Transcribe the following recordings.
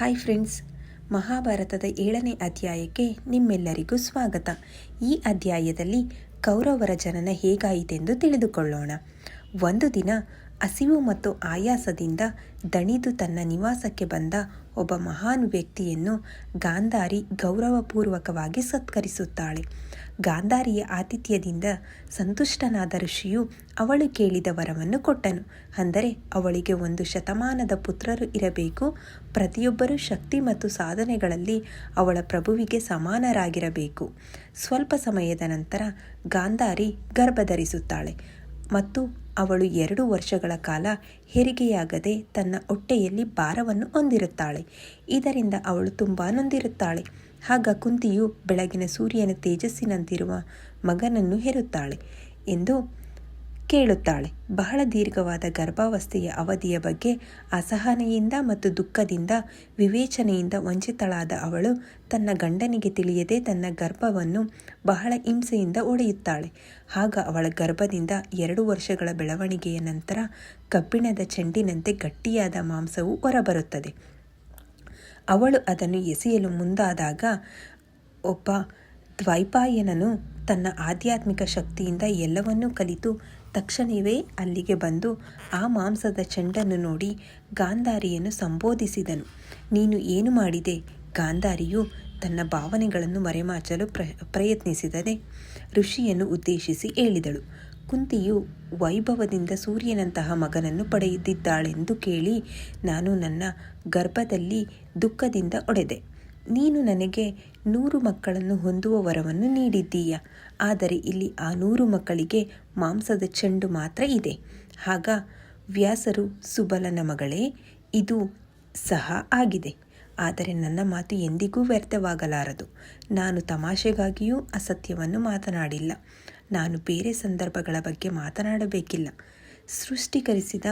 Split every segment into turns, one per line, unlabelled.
Hi friends, ಮಹಾಭಾರತದ 7ನೇ ಅಧ್ಯಾಯಕ್ಕೆ ನಿಮ್ಮೆಲ್ಲರಿಗೂ ಸ್ವಾಗತ. ಈ ಅಧ್ಯಾಯದಲ್ಲಿ ಕೌರವರ ಜನನ ಹೇಗಾಯಿತೆಂದು ತಿಳಿದುಕೊಳ್ಳೋಣ. ಒಂದು ದಿನ ಹಸಿವು ಮತ್ತು ಆಯಾಸದಿಂದ ದಣಿದು ತನ್ನ ನಿವಾಸಕ್ಕೆ ಬಂದ ಒಬ್ಬ ಮಹಾನ್ ವ್ಯಕ್ತಿಯನ್ನು ಗಾಂಧಾರಿ ಗೌರವಪೂರ್ವಕವಾಗಿ ಸತ್ಕರಿಸುತ್ತಾಳೆ. ಗಾಂಧಾರಿಯ ಆತಿಥ್ಯದಿಂದ ಸಂತುಷ್ಟನಾದ ಋಷಿಯು ಅವಳು ಕೇಳಿದ ವರವನ್ನು ಕೊಟ್ಟನು. ಅಂದರೆ ಅವಳಿಗೆ 1 ಶತಮಾನದ ಪುತ್ರರು ಇರಬೇಕು, ಪ್ರತಿಯೊಬ್ಬರೂ ಶಕ್ತಿ ಮತ್ತು ಸಾಧನೆಗಳಲ್ಲಿ ಅವಳ ಪ್ರಭುವಿಗೆ ಸಮಾನರಾಗಿರಬೇಕು. ಸ್ವಲ್ಪ ಸಮಯದ ನಂತರ ಗಾಂಧಾರಿ ಗರ್ಭಧರಿಸುತ್ತಾಳೆ ಮತ್ತು ಅವಳು 2 ವರ್ಷಗಳ ಕಾಲ ಹೆರಿಗೆಯಾಗದೆ ತನ್ನ ಹೊಟ್ಟೆಯಲ್ಲಿ ಭಾರವನ್ನು ಹೊಂದಿರುತ್ತಾಳೆ. ಇದರಿಂದ ಅವಳು ತುಂಬ ನೊಂದಿರುತ್ತಾಳೆ. ಆಗ ಕುಂತಿಯು ಬೆಳಗಿನ ಸೂರ್ಯನ ತೇಜಸ್ಸಿನಂತಿರುವ ಮಗನನ್ನು ಹೆರುತ್ತಾಳೆ ಎಂದು ಕೇಳುತ್ತಾಳೆ. ಬಹಳ ದೀರ್ಘವಾದ ಗರ್ಭಾವಸ್ಥೆಯ ಅವಧಿಯ ಬಗ್ಗೆ ಅಸಹನೆಯಿಂದ ಮತ್ತು ದುಃಖದಿಂದ ವಿವೇಚನೆಯಿಂದ ವಂಚಿತಳಾದ ಅವಳು ತನ್ನ ಗಂಡನಿಗೆ ತಿಳಿಯದೆ ತನ್ನ ಗರ್ಭವನ್ನು ಬಹಳ ಹಿಂಸೆಯಿಂದ ಒಡೆಯುತ್ತಾಳೆ. ಆಗ ಅವಳ ಗರ್ಭದಿಂದ 2 ವರ್ಷಗಳ ಬೆಳವಣಿಗೆಯ ನಂತರ ಕಬ್ಬಿಣದ ಚೆಂಡಿನಂತೆ ಗಟ್ಟಿಯಾದ ಮಾಂಸವು ಹೊರಬರುತ್ತದೆ. ಅವಳು ಅದನ್ನು ಎಸೆಯಲು ಮುಂದಾದಾಗ ಒಬ್ಬ ದ್ವೈಪಾಯನನು ತನ್ನ ಆಧ್ಯಾತ್ಮಿಕ ಶಕ್ತಿಯಿಂದ ಎಲ್ಲವನ್ನೂ ಕಲಿತು ತಕ್ಷಣವೇ ಅಲ್ಲಿಗೆ ಬಂದು ಆ ಮಾಂಸದ ಚೆಂಡನ್ನು ನೋಡಿ ಗಾಂಧಾರಿಯನ್ನು ಸಂಬೋಧಿಸಿದನು. ನೀನು ಏನು ಮಾಡಿದೆ? ಗಾಂಧಾರಿಯು ತನ್ನ ಭಾವನೆಗಳನ್ನು ಮರೆಮಾಚಲು ಪ್ರಯತ್ನಿಸಿದರೆ ಋಷಿಯನ್ನು ಉದ್ದೇಶಿಸಿ ಹೇಳಿದಳು. ಕುಂತಿಯು ವೈಭವದಿಂದ ಸೂರ್ಯನಂತಹ ಮಗನನ್ನು ಪಡೆದಿದ್ದಾಳೆಂದು ಕೇಳಿ ನಾನು ನನ್ನ ಗರ್ಭದಲ್ಲಿ ದುಃಖದಿಂದ ಒಡೆದೆ. ನೀನು ನನಗೆ 100 ಮಕ್ಕಳನ್ನು ಹೊಂದುವ ವರವನ್ನು ನೀಡಿದ್ದೀಯ. ಆದರೆ ಇಲ್ಲಿ ಆ 100 ಮಕ್ಕಳಿಗೆ ಮಾಂಸದ ಚೆಂಡು ಮಾತ್ರ ಇದೆ. ಆಗ ವ್ಯಾಸರು, ಸುಬಲನ ಮಗಳೇ, ಇದು ಸಹ ಆಗಿದೆ. ಆದರೆ ನನ್ನ ಮಾತು ಎಂದಿಗೂ ವ್ಯರ್ಥವಾಗಲಾರದು. ನಾನು ತಮಾಷೆಗಾಗಿಯೂ ಅಸತ್ಯವನ್ನು ಮಾತನಾಡಿಲ್ಲ. ನಾನು ಬೇರೆ ಸಂದರ್ಭಗಳ ಬಗ್ಗೆ ಮಾತನಾಡಬೇಕಿಲ್ಲ. ಸೃಷ್ಟೀಕರಿಸಿದ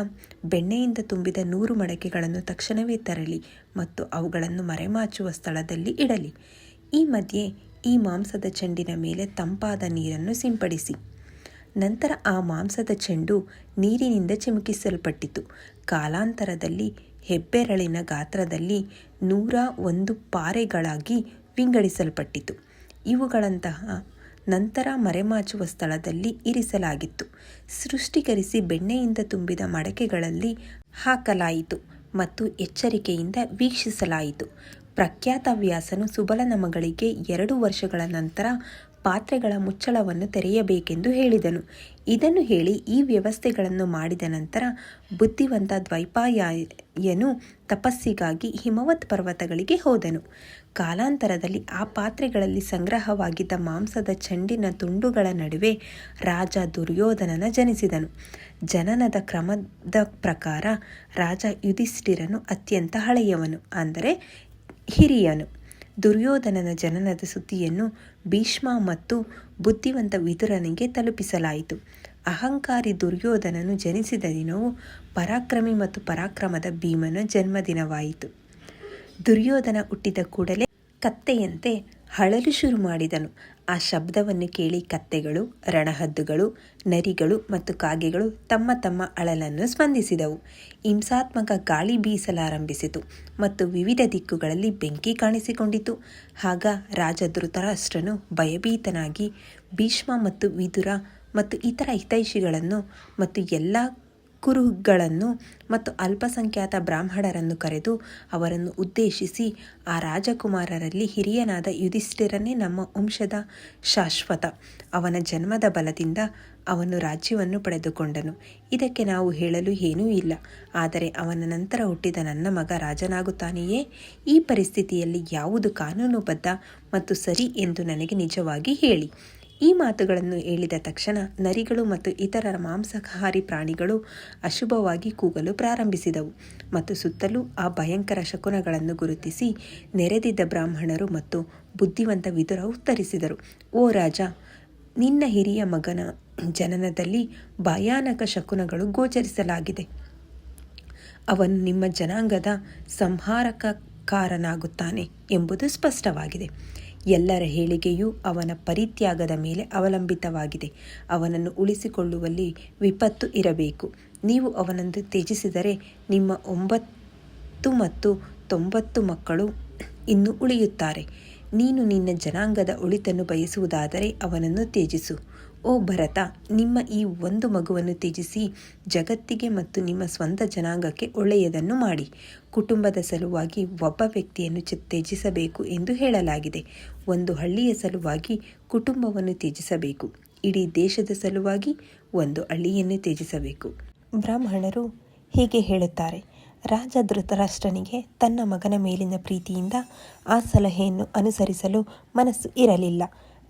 ಬೆಣ್ಣೆಯಿಂದ ತುಂಬಿದ 100 ಮಡಕೆಗಳನ್ನು ತಕ್ಷಣವೇ ತರಲಿ ಮತ್ತು ಅವುಗಳನ್ನು ಮರೆಮಾಚುವ ಸ್ಥಳದಲ್ಲಿ ಇಡಲಿ. ಈ ಮಧ್ಯೆ ಈ ಮಾಂಸದ ಚೆಂಡಿನ ಮೇಲೆ ತಂಪಾದ ನೀರನ್ನು ಸಿಂಪಡಿಸಿ. ನಂತರ ಆ ಮಾಂಸದ ಚೆಂಡು ನೀರಿನಿಂದ ಚಿಮುಕಿಸಲ್ಪಟ್ಟಿತು. ಕಾಲಾಂತರದಲ್ಲಿ ಹೆಬ್ಬೆರಳಿನ ಗಾತ್ರದಲ್ಲಿ 101 ಪಾರೆಗಳಾಗಿ ವಿಂಗಡಿಸಲ್ಪಟ್ಟಿತು. ಇವುಗಳಂತಹ ನಂತರ ಮರೆಮಾಚುವ ಸ್ಥಳದಲ್ಲಿ ಇರಿಸಲಾಗಿತ್ತು. ಸೃಷ್ಟೀಕರಿಸಿ ಬೆಣ್ಣೆಯಿಂದ ತುಂಬಿದ ಮಡಕೆಗಳಲ್ಲಿ ಹಾಕಲಾಯಿತು ಮತ್ತು ಎಚ್ಚರಿಕೆಯಿಂದ ವೀಕ್ಷಿಸಲಾಯಿತು. ಪ್ರಖ್ಯಾತ ವ್ಯಾಸನು ಸುಬಲನ ಮಗಳಿಗೆ 2 ವರ್ಷಗಳ ನಂತರ ಪಾತ್ರೆಗಳ ಮುಚ್ಚಳವನ್ನು ತೆರೆಯಬೇಕೆಂದು ಹೇಳಿದನು. ಇದನ್ನು ಹೇಳಿ ಈ ವ್ಯವಸ್ಥೆಗಳನ್ನು ಮಾಡಿದ ನಂತರ ಬುದ್ಧಿವಂತ ದ್ವೈಪಾಯನು ತಪಸ್ಸಿಗಾಗಿ ಹಿಮವತ್ ಪರ್ವತಗಳಿಗೆ ಹೋದನು. ಕಾಲಾಂತರದಲ್ಲಿ ಆ ಪಾತ್ರೆಗಳಲ್ಲಿ ಸಂಗ್ರಹವಾಗಿದ್ದ ಮಾಂಸದ ಚೆಂಡಿನ ತುಂಡುಗಳ ನಡುವೆ ರಾಜ ದುರ್ಯೋಧನನ ಜನಿಸಿದನು. ಜನನದ ಕ್ರಮದ ಪ್ರಕಾರ ರಾಜ ಯುಧಿಷ್ಠಿರನು ಅತ್ಯಂತ ಹಳೆಯವನು, ಅಂದರೆ ಹಿರಿಯನು. ದುರ್ಯೋಧನನ ಜನನದ ಸುದ್ದಿಯನ್ನು ಭೀಷ್ಮ ಮತ್ತು ಬುದ್ಧಿವಂತ ವಿದುರನಿಗೆ ತಲುಪಿಸಲಾಯಿತು. ಅಹಂಕಾರಿ ದುರ್ಯೋಧನನು ಜನಿಸಿದ ದಿನವು ಪರಾಕ್ರಮಿ ಮತ್ತು ಪರಾಕ್ರಮದ ಭೀಮನ ಜನ್ಮದಿನವಾಯಿತು. ದುರ್ಯೋಧನ ಹುಟ್ಟಿದ ಕೂಡಲೇ ಕತ್ತೆಯಂತೆ ಅಳಲು ಶುರು ಮಾಡಿದನು. ಆ ಶಬ್ದವನ್ನು ಕೇಳಿ ಕತ್ತೆಗಳು, ರಣಹದ್ದುಗಳು, ನರಿಗಳು ಮತ್ತು ಕಾಗೆಗಳು ತಮ್ಮ ತಮ್ಮ ಅಳಲನ್ನು ಸ್ಪಂದಿಸಿದವು. ಹಿಂಸಾತ್ಮಕ ಗಾಳಿ ಬೀಸಲಾರಂಭಿಸಿತು ಮತ್ತು ವಿವಿಧ ದಿಕ್ಕುಗಳಲ್ಲಿ ಬೆಂಕಿ ಕಾಣಿಸಿಕೊಂಡಿತು. ಆಗ ರಾಜ ಧೃತರಾಷ್ಟ್ರನು ಭಯಭೀತನಾಗಿ ಭೀಷ್ಮ ಮತ್ತು ವಿದುರ ಮತ್ತು ಇತರ ಹಿತೈಷಿಗಳನ್ನು ಮತ್ತು ಎಲ್ಲ ಕುರುಗಳನ್ನು ಮತ್ತು ಅಲ್ಪಸಂಖ್ಯಾತ ಬ್ರಾಹ್ಮಣರನ್ನು ಕರೆದು ಅವರನ್ನು ಉದ್ದೇಶಿಸಿ, ಆ ರಾಜಕುಮಾರರಲ್ಲಿ ಹಿರಿಯನಾದ ಯುಧಿಷ್ಠಿರನೇ ನಮ್ಮ ವಂಶದ ಶಾಶ್ವತ. ಅವನ ಜನ್ಮದ ಬಲದಿಂದ ಅವನು ರಾಜ್ಯವನ್ನು ಪಡೆದುಕೊಂಡನು. ಇದಕ್ಕೆ ನಾವು ಹೇಳಲು ಏನೂ ಇಲ್ಲ. ಆದರೆ ಅವನ ನಂತರ ಹುಟ್ಟಿದ ನನ್ನ ಮಗ ರಾಜನಾಗುತ್ತಾನೆಯೇ? ಈ ಪರಿಸ್ಥಿತಿಯಲ್ಲಿ ಯಾವುದು ಕಾನೂನುಬದ್ಧ ಮತ್ತು ಸರಿ ಎಂದು ನನಗೆ ನಿಜವಾಗಿ ಹೇಳಿ. ಈ ಮಾತುಗಳನ್ನು ಹೇಳಿದ ತಕ್ಷಣ ನರಿಗಳು ಮತ್ತು ಇತರ ಮಾಂಸಾಹಾರಿ ಪ್ರಾಣಿಗಳು ಅಶುಭವಾಗಿ ಕೂಗಲು ಪ್ರಾರಂಭಿಸಿದವು ಮತ್ತು ಸುತ್ತಲೂ ಆ ಭಯಂಕರ ಶಕುನಗಳನ್ನು ಗುರುತಿಸಿ ನೆರೆದಿದ್ದ ಬ್ರಾಹ್ಮಣರು ಮತ್ತು ಬುದ್ಧಿವಂತ ವಿದುರ ಉತ್ತರಿಸಿದರು. ಓ ರಾಜ, ನಿನ್ನ ಹಿರಿಯ ಮಗನ ಜನನದಲ್ಲಿ ಭಯಾನಕ ಶಕುನಗಳು ಗೋಚರಿಸಲಾಗಿದೆ. ಅವನು ನಿಮ್ಮ ಜನಾಂಗದ ಸಂಹಾರಕಾರನಾಗುತ್ತಾನೆ ಎಂಬುದು ಸ್ಪಷ್ಟವಾಗಿದೆ. ಎಲ್ಲರ ಹೇಳಿಕೆಯು ಅವನ ಪರಿತ್ಯಾಗದ ಮೇಲೆ ಅವಲಂಬಿತವಾಗಿದೆ. ಅವನನ್ನು ಉಳಿಸಿಕೊಳ್ಳುವಲ್ಲಿ ವಿಪತ್ತು ಇರಬೇಕು. ನೀವು ಅವನನ್ನು ತ್ಯಜಿಸಿದರೆ ನಿಮ್ಮ 9 ಮತ್ತು 90 ಮಕ್ಕಳು ಇನ್ನು ಉಳಿಯುತ್ತಾರೆ. ನೀನು ನಿನ್ನ ಜನಾಂಗದ ಒಳಿತನ್ನು ಬಯಸುವುದಾದರೆ ಅವನನ್ನು ತ್ಯಜಿಸು. ಓ ಭರತ, ನಿಮ್ಮ ಈ ಒಂದು ಮಗುವನ್ನು ತ್ಯಜಿಸಿ ಜಗತ್ತಿಗೆ ಮತ್ತು ನಿಮ್ಮ ಸ್ವಂತ ಜನಾಂಗಕ್ಕೆ ಒಳ್ಳೆಯದನ್ನು ಮಾಡಿ. ಕುಟುಂಬದ ಸಲುವಾಗಿ ಒಬ್ಬ ವ್ಯಕ್ತಿಯನ್ನು ತ್ಯಜಿಸಬೇಕು ಎಂದು ಹೇಳಲಾಗಿದೆ. ಒಂದು ಹಳ್ಳಿಯ ಸಲುವಾಗಿ ಕುಟುಂಬವನ್ನು ತ್ಯಜಿಸಬೇಕು. ಇಡೀ ದೇಶದ ಸಲುವಾಗಿ ಒಂದು ಹಳ್ಳಿಯನ್ನು ತ್ಯಜಿಸಬೇಕು. ಬ್ರಾಹ್ಮಣರು ಹೀಗೆ ಹೇಳುತ್ತಾರೆ. ರಾಜ ಧೃತರಾಷ್ಟ್ರನಿಗೆ ತನ್ನ ಮಗನ ಮೇಲಿನ ಪ್ರೀತಿಯಿಂದ ಆ ಸಲಹೆಯನ್ನು ಅನುಸರಿಸಲು ಮನಸ್ಸು ಇರಲಿಲ್ಲ.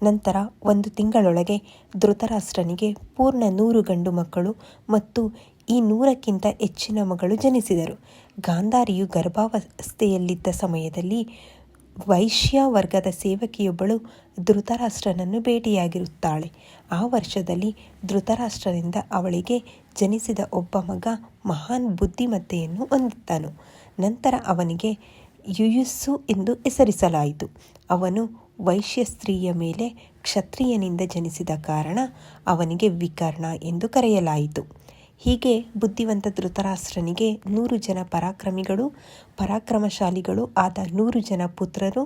ನಂತರ 1 ತಿಂಗಳೊಳಗೆ ಧೃತರಾಷ್ಟ್ರನಿಗೆ ಪೂರ್ಣ 100 ಗಂಡು ಮಕ್ಕಳು ಮತ್ತು ಈ 100ಕ್ಕಿಂತ ಹೆಚ್ಚಿನ ಮಗಳು ಜನಿಸಿದರು. ಗಾಂಧಾರಿಯು ಗರ್ಭಾವಸ್ಥೆಯಲ್ಲಿದ್ದ ಸಮಯದಲ್ಲಿ ವೈಶ್ಯ ವರ್ಗದ ಸೇವಕಿಯೊಬ್ಬಳು ಧೃತರಾಷ್ಟ್ರನನ್ನು ಭೇಟಿಯಾಗಿರುತ್ತಾಳೆ. ಆ ವರ್ಷದಲ್ಲಿ ಧೃತರಾಷ್ಟ್ರನಿಂದ ಅವಳಿಗೆ ಜನಿಸಿದ ಒಬ್ಬ ಮಗ ಮಹಾನ್ ಬುದ್ಧಿಮತ್ತೆಯನ್ನು ಹೊಂದಿದ್ದನು. ನಂತರ ಅವನಿಗೆ ಯುಯುತ್ಸು ಎಂದು ಹೆಸರಿಸಲಾಯಿತು. ಅವನು ವೈಶ್ಯ ಸ್ತ್ರೀಯ ಮೇಲೆ ಕ್ಷತ್ರಿಯನಿಂದ ಜನಿಸಿದ ಕಾರಣ ಅವನಿಗೆ ವಿಕರ್ಣ ಎಂದು ಕರೆಯಲಾಯಿತು. ಹೀಗೆ ಬುದ್ಧಿವಂತ ಧೃತರಾಷ್ಟ್ರನಿಗೆ 100 ಜನ ಪರಾಕ್ರಮಶಾಲಿಗಳು ಆದ 100 ಜನ ಪುತ್ರರು,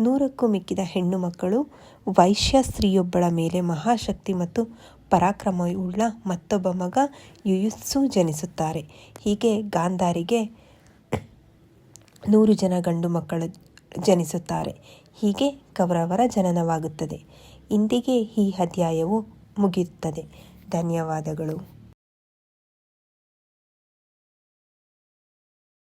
100ಕ್ಕೂ ಮಿಕ್ಕಿದ ಹೆಣ್ಣು ಮಕ್ಕಳು, ವೈಶ್ಯ ಸ್ತ್ರೀಯೊಬ್ಬಳ ಮೇಲೆ ಮಹಾಶಕ್ತಿ ಮತ್ತು ಪರಾಕ್ರಮವುಳ್ಳ ಮತ್ತೊಬ್ಬ ಮಗ ಯುಯುತ್ಸು ಜನಿಸುತ್ತಾರೆ. ಹೀಗೆ ಗಾಂಧಾರಿಗೆ 100 ಜನ ಗಂಡು ಮಕ್ಕಳು ಜನಿಸುತ್ತಾರೆ. ಹೀಗೆ ಕೌರವರ ಜನನವಾಗುತ್ತದೆ. ಇಂದಿಗೆ ಈ ಅಧ್ಯಾಯವು ಮುಗಿಯುತ್ತದೆ. ಧನ್ಯವಾದಗಳು.